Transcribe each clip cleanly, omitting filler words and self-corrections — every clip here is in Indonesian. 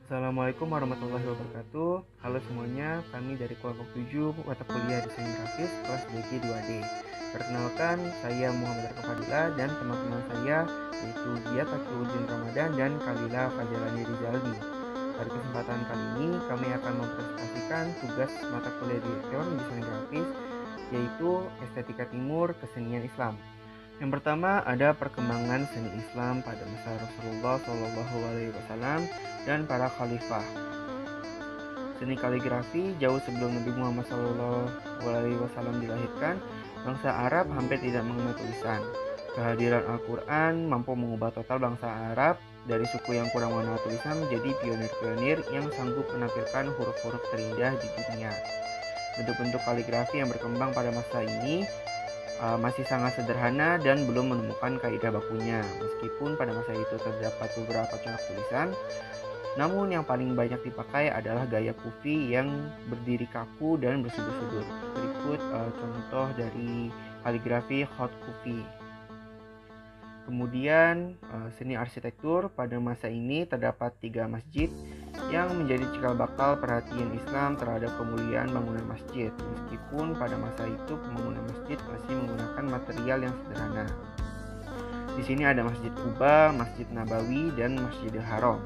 Assalamualaikum warahmatullahi wabarakatuh. Halo semuanya, kami dari kelompok 7 mata kuliah Desain Grafis kelas DG 2D. Perkenalkan, saya Muhammad Arka Fadila dan teman-teman saya yaitu Dia Taqiyuddin Ramadan dan Kalila Fajalani Rizaldi. Pada kesempatan kali ini, kami akan mempresentasikan tugas mata kuliah di teori Desain Grafis yaitu Estetika Timur Kesenian Islam. Yang pertama ada perkembangan seni Islam pada masa Rasulullah SAW dan para khalifah. Seni kaligrafi jauh sebelum Nabi Muhammad SAW dilahirkan, bangsa Arab hampir tidak mengenal tulisan. Kehadiran Al-Quran mampu mengubah total bangsa Arab dari suku yang kurang mengenal tulisan menjadi pionir-pionir yang sanggup menampilkan huruf-huruf terindah di dunia. Bentuk-bentuk kaligrafi yang berkembang pada masa ini masih sangat sederhana dan belum menemukan kaidah bakunya. Meskipun pada masa itu terdapat beberapa corak tulisan, namun yang paling banyak dipakai adalah gaya kufi yang berdiri kaku dan bersudut-sudut. Berikut contoh dari kaligrafi hot kufi. Kemudian seni arsitektur pada masa ini terdapat 3 masjid yang menjadi cikal bakal perhatian Islam terhadap kemuliaan bangunan masjid, meskipun pada masa itu pembangunan masjid masih menggunakan material yang sederhana. Di sini ada Masjid Kuba, Masjid Nabawi, dan Masjidil Haram.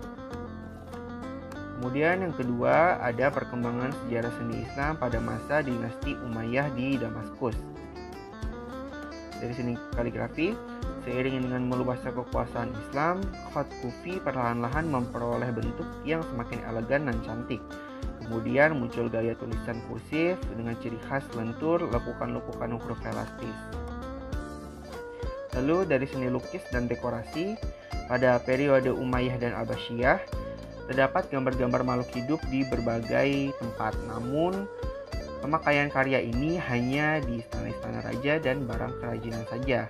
Kemudian yang kedua ada perkembangan sejarah seni Islam pada masa dinasti Umayyah di Damaskus. Dari seni kaligrafi, seiring dengan meluasnya kekuasaan Islam, khat kufi perlahan-lahan memperoleh bentuk yang semakin elegan dan cantik. Kemudian muncul gaya tulisan kursif dengan ciri khas lentur, lekukan-lekukan huruf elastis. Lalu dari seni lukis dan dekorasi, pada periode Umayyah dan Abbasiyah, terdapat gambar-gambar makhluk hidup di berbagai tempat. Namun, pemakaian karya ini hanya di istana-istana raja dan barang kerajinan saja,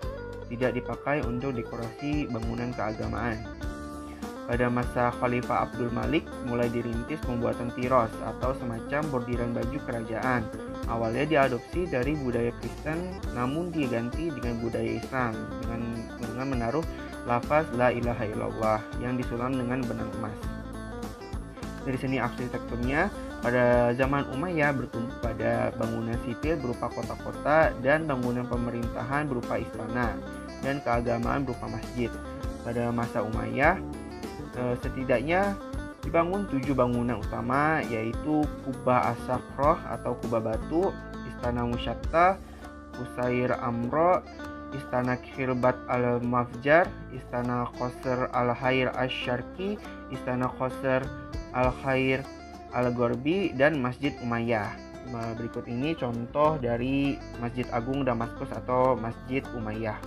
tidak dipakai untuk dekorasi bangunan keagamaan. Pada masa Khalifah Abdul Malik mulai dirintis pembuatan tiros atau semacam bordiran baju kerajaan. Awalnya diadopsi dari budaya Kristen, namun diganti dengan budaya Islam dengan menaruh lafaz la ilaha illallah yang disulam dengan benang emas. Dari seni arsitekturnya, pada zaman Umayyah bertumpu pada bangunan sipil berupa kota-kota dan bangunan pemerintahan berupa istana dan keagamaan berupa masjid. Pada masa Umayyah, setidaknya dibangun 7 bangunan utama, yaitu Kubah As-Sakhroh atau Kubah Batu, Istana Musyatta, Qusair Amro, Istana Khilbat Al-Mafjar, Istana Qasr Al-Khair Asy-Syarqi, Istana Qasr Al-Khair Al-Ghorbi, dan Masjid Umayyah. Berikut ini contoh dari Masjid Agung Damaskus atau Masjid Umayyah.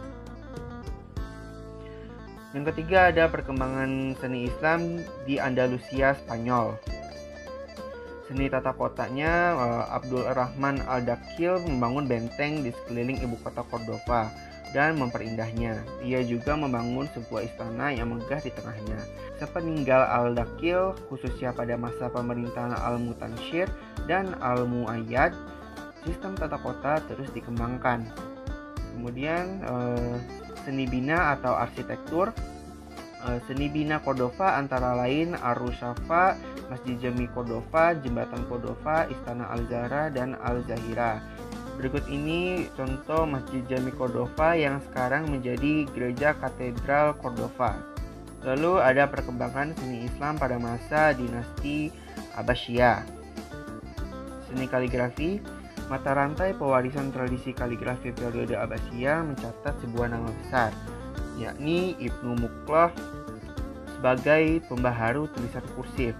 Yang ketiga ada perkembangan seni Islam di Andalusia, Spanyol. Seni tata kotanya, Abdul Rahman Al-Dakhil membangun benteng di sekeliling ibu kota Cordova dan memperindahnya. Ia juga membangun sebuah istana yang megah di tengahnya. Sepeninggal Al-Dakhil, khususnya pada masa pemerintahan Al-Mutanshir dan Al-Mu'ayyad, sistem tata kota terus dikembangkan. Kemudian seni bina atau arsitektur. Seni bina Cordova antara lain Ar-Rushafa, Masjid Jami Cordova, Jembatan Cordova, Istana Al-Zahra, dan Al-Zahira. Berikut ini contoh Masjid Jami Cordova yang sekarang menjadi Gereja Katedral Cordova. Lalu ada perkembangan seni Islam pada masa dinasti Abbasiyah. Seni kaligrafi, mata rantai pewarisan tradisi kaligrafi periode Abbasiyah mencatat sebuah nama besar, yakni Ibnu Muqlah sebagai pembaharu tulisan kursif.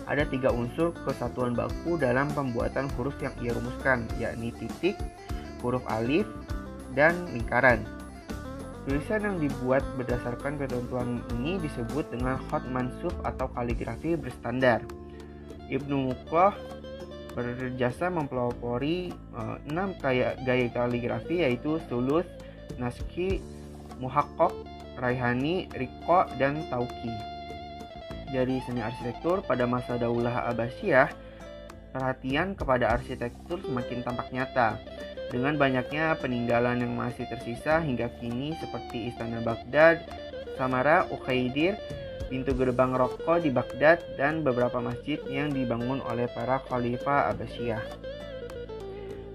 Ada 3 unsur kesatuan baku dalam pembuatan huruf yang ia rumuskan, yakni titik, huruf alif, dan lingkaran. Tulisan yang dibuat berdasarkan ketentuan ini disebut dengan khat mansuf atau kaligrafi berstandar. Ibnu Muqlah berjasa mempelopori 6 gaya kaligrafi, yaitu sulus, naskhi, muhaqqaq, raihani, riqqa, dan tauqi. Dari seni arsitektur pada masa Daulah Abbasiyah, perhatian kepada arsitektur semakin tampak nyata. Dengan banyaknya peninggalan yang masih tersisa hingga kini seperti Istana Baghdad, Samara, Ukhaidir, pintu gerbang Rokko di Baghdad, dan beberapa masjid yang dibangun oleh para khalifah Abbasiyah.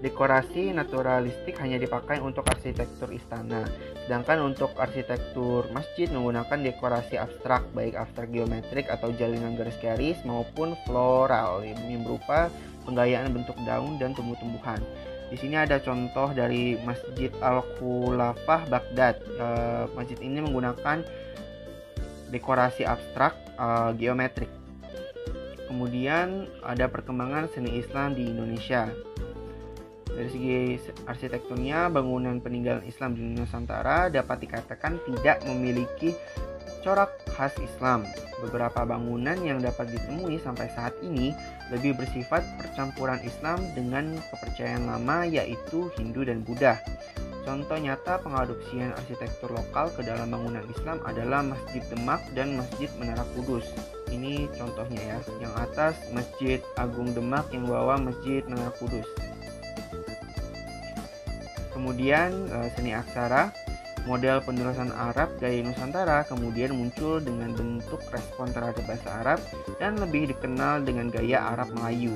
Dekorasi naturalistik hanya dipakai untuk arsitektur istana, sedangkan untuk arsitektur masjid menggunakan dekorasi abstrak, baik abstrak geometrik atau jalinan garis-garis maupun floral yang berupa penggayaan bentuk daun dan tumbuh-tumbuhan. Di sini ada contoh dari Masjid Al-Khulafah Baghdad. Masjid ini menggunakan dekorasi abstrak geometrik. Kemudian ada perkembangan seni Islam di Indonesia. Dari segi arsitekturnya, bangunan peninggalan Islam di Nusantara dapat dikatakan tidak memiliki corak khas Islam. Beberapa bangunan yang dapat ditemui sampai saat ini lebih bersifat percampuran Islam dengan kepercayaan lama, yaitu Hindu dan Buddha. Contoh nyata pengadopsian arsitektur lokal ke dalam bangunan Islam adalah Masjid Demak dan Masjid Menara Kudus. Ini contohnya ya, yang atas Masjid Agung Demak, yang bawah Masjid Menara Kudus. Kemudian seni aksara, model penulisan Arab gaya Nusantara kemudian muncul dengan bentuk respon terhadap bahasa Arab dan lebih dikenal dengan gaya Arab Melayu.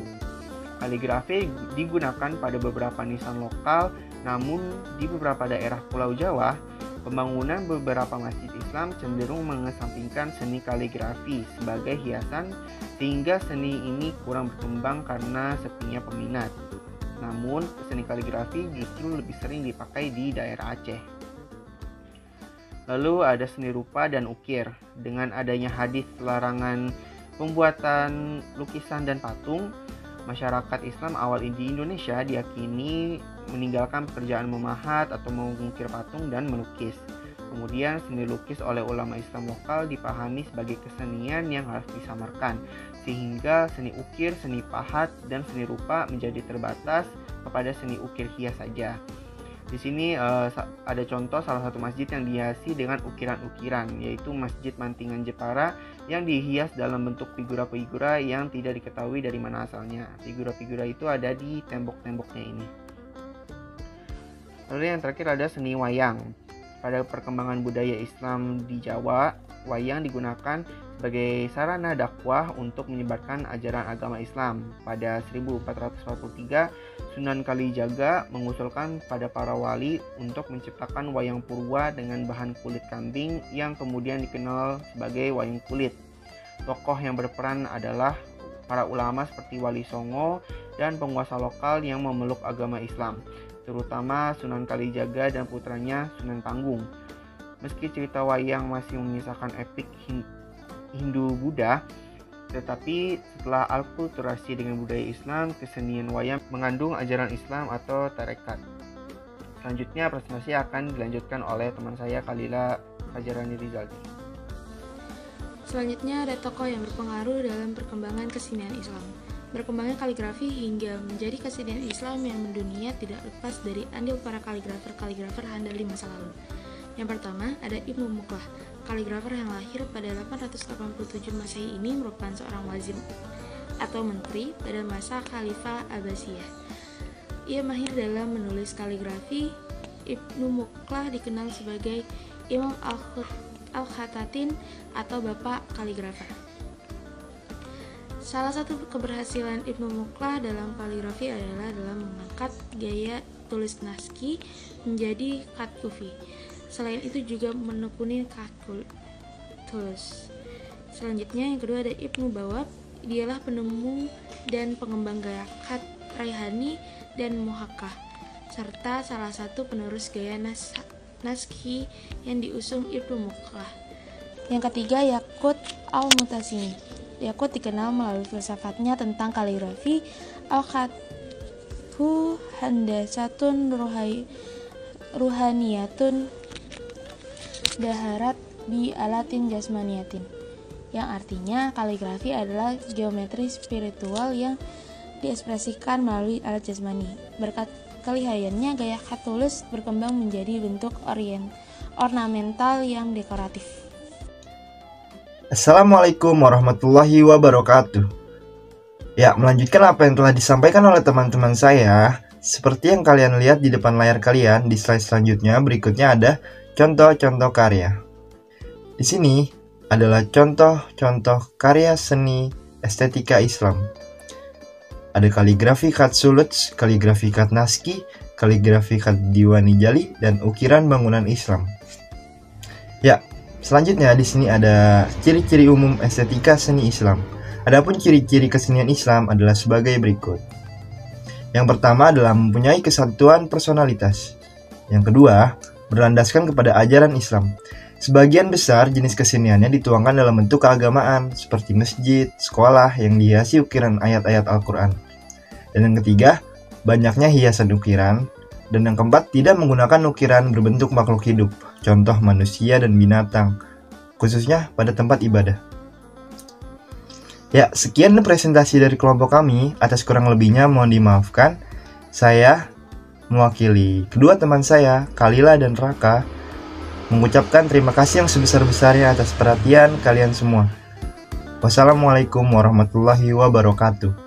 Kaligrafi digunakan pada beberapa nisan lokal, namun di beberapa daerah Pulau Jawa, pembangunan beberapa masjid Islam cenderung mengesampingkan seni kaligrafi sebagai hiasan, sehingga seni ini kurang berkembang karena sepinya peminat. Namun, seni kaligrafi justru lebih sering dipakai di daerah Aceh. Lalu ada seni rupa dan ukir. Dengan adanya hadis larangan pembuatan lukisan dan patung, masyarakat Islam awal di Indonesia diyakini meninggalkan pekerjaan memahat atau mengukir patung dan melukis. Kemudian seni lukis oleh ulama Islam lokal dipahami sebagai kesenian yang harus disamarkan, sehingga seni ukir, seni pahat, dan seni rupa menjadi terbatas kepada seni ukir hias saja. Di sini ada contoh salah satu masjid yang dihiasi dengan ukiran-ukiran, yaitu Masjid Mantingan Jepara yang dihias dalam bentuk figura-figura yang tidak diketahui dari mana asalnya. Figura-figura itu ada di tembok-temboknya ini. Lalu yang terakhir ada seni wayang. Pada perkembangan budaya Islam di Jawa, wayang digunakan sebagai sarana dakwah untuk menyebarkan ajaran agama Islam. Pada 1443, Sunan Kalijaga mengusulkan pada para wali untuk menciptakan wayang purwa dengan bahan kulit kambing yang kemudian dikenal sebagai wayang kulit. Tokoh yang berperan adalah para ulama seperti Wali Songo dan penguasa lokal yang memeluk agama Islam, terutama Sunan Kalijaga dan putranya Sunan Tanggung. Meski cerita wayang masih menyisakan epik Hindu-Buddha, tetapi setelah alkulturasi dengan budaya Islam, kesenian wayang mengandung ajaran Islam atau tarekat. Selanjutnya presentasi akan dilanjutkan oleh teman saya Khalila Fajarani Rizaldi. Selanjutnya ada tokoh yang berpengaruh dalam perkembangan kesenian Islam. Berkembangnya kaligrafi hingga menjadi kesenian Islam yang mendunia tidak lepas dari andil para kaligrafer handal di masa lalu. Yang pertama ada Ibnu Muqlah, kaligrafer yang lahir pada 887 Masehi. Ini merupakan seorang wazir atau menteri pada masa Khalifah Abbasiyah. Ia mahir dalam menulis kaligrafi. Ibnu Muqlah dikenal sebagai Imam Al-Khatatin atau Bapak Kaligrafer. Salah satu keberhasilan Ibnu Muqlah dalam kaligrafi adalah dalam mengangkat gaya tulis naskhi menjadi khat kufi. Selain itu juga menekuni khat tulis. Selanjutnya yang kedua ada Ibnu Bawab. Dialah penemu dan pengembang gaya khat raihani dan muhakkah, serta salah satu penerus gaya naskhi yang diusung Ibnu Muqlah. Yang ketiga Yaqut Al-Mutasimi. Yaqut dikenal melalui filsafatnya tentang kaligrafi. Al-Khathu handasatun ruhaniyatun daharat bi alatin jasmaniyatin, yang artinya kaligrafi adalah geometri spiritual yang diekspresikan melalui alat jasmani. Berkat kelihayannya, gaya khat tulis berkembang menjadi bentuk ornamental yang dekoratif. Assalamualaikum warahmatullahi wabarakatuh. Ya, melanjutkan apa yang telah disampaikan oleh teman-teman saya, seperti yang kalian lihat di depan layar kalian, di slide selanjutnya berikutnya ada contoh-contoh karya. Di sini adalah contoh-contoh karya seni estetika Islam. Ada kaligrafi khat Suluts, kaligrafi khat Naskhi, kaligrafi khat Diwani Jali, dan ukiran bangunan Islam. Ya, selanjutnya di sini ada ciri-ciri umum estetika seni Islam. Adapun ciri-ciri kesenian Islam adalah sebagai berikut. Yang pertama adalah mempunyai kesatuan personalitas. Yang kedua, berlandaskan kepada ajaran Islam. Sebagian besar jenis keseniannya dituangkan dalam bentuk keagamaan, seperti masjid, sekolah yang dihiasi ukiran ayat-ayat Al-Quran. Dan yang ketiga, banyaknya hiasan ukiran. Dan yang keempat, tidak menggunakan ukiran berbentuk makhluk hidup, contoh manusia dan binatang, khususnya pada tempat ibadah. Ya, sekian presentasi dari kelompok kami. Atas kurang lebihnya mohon dimaafkan. Saya mewakili kedua teman saya, Kalila dan Raka, mengucapkan terima kasih yang sebesar-besarnya atas perhatian kalian semua. Wassalamualaikum warahmatullahi wabarakatuh.